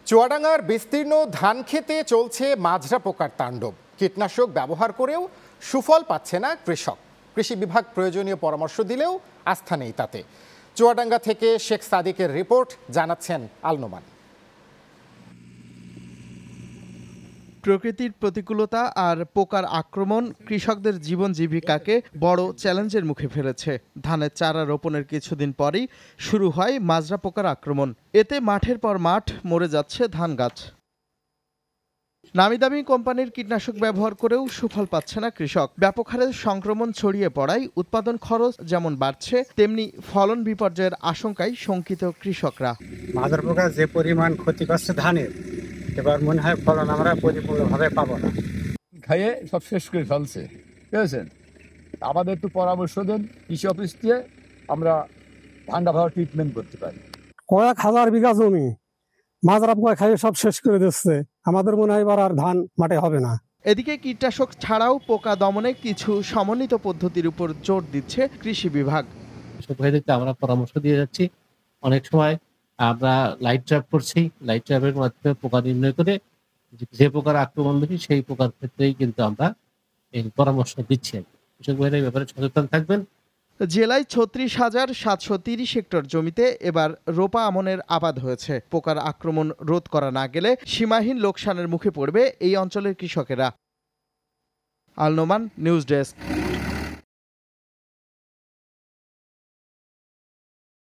চুয়াডাঙ্গার বিস্তীর্ণ ধান খেতে চলছে মাজরা পোকার তাণ্ডব। কীটনাশক ব্যবহার করেও সুফল পাচ্ছে না কৃষক। কৃষি বিভাগ প্রয়োজনীয় পরামর্শ দিলেও আস্থা নেই তাতে। চুয়াডাঙ্গা থেকে শেখ সাদিকের রিপোর্ট, জানাচ্ছেন আলনোমান। প্রকৃতির প্রতিকূলতা আর পোকার আক্রমণ কৃষকদের জীবন জীবিকাকে বড় চ্যালেঞ্জের মুখে ফেলেছে। ধানের চারা রোপণের কিছুদিন পরই শুরু হয় মাজরা পোকার আক্রমণ। এতে মাঠের পর মাঠ মরে যাচ্ছে ধান গাছ। নামিদামি কোম্পানির কীটনাশক ব্যবহার করেও সুফল পাচ্ছে না কৃষক। ব্যাপক হারে সংক্রমণ ছড়িয়ে পড়ায় উৎপাদন খরচ যেমন বাড়ছে, তেমনি ফলন বিপর্যয়ের আশঙ্কায় শঙ্কিত কৃষকরা। মাজরা পোকা যে পরিমাণ ক্ষতি করছে ধানের, এবার মনে হয় ফলন আমরা পরিপূর্ণভাবে পাবো না। খাইয়ে সব শেষ করে ফেলছে, বুঝেছেন? আমাদের একটু পরামর্শ দেন কৃষি অফিস দিয়ে, আমরা ধানটা ভালো ট্রিটমেন্ট করতে পারি। কয়েক হাজার বিঘা জমি মাজরা পোকা খাইয়ে সব শেষ করে দিচ্ছে। আমাদের মনে হয় এবার আর ধান মাঠে হবে না। এদিকে কীটনাশক ছাড়াও পোকা দমনে কিছু সমন্বিত পদ্ধতির উপর জোর দিচ্ছে কৃষি বিভাগ। কৃষকভাইদেরকে আমরা পরামর্শ দিয়ে যাচ্ছি। অনেক সময় আমরা লাইট ট্র্যাপ করছি, লাইট ট্র্যাপের মাধ্যমে পোকা নির্ণয় করে যে পোকার আক্রমণ বেশি সেই পোকার ক্ষেত্রেই কিন্তু আমরা এই পরামর্শ দিচ্ছি। কৃষক ভাইরা এই ব্যাপারে সচেতন থাকবেন। জেলায় ৩৬,৭৩০ হেক্টর জমিতে এবার রোপা আমনের আবাদ হয়েছে। পোকার আক্রমণ রোধ করা না গেলে সীমাহীন লোকসানের মুখে পড়বে এই অঞ্চলের কৃষকেরা। Alnoman, news desk.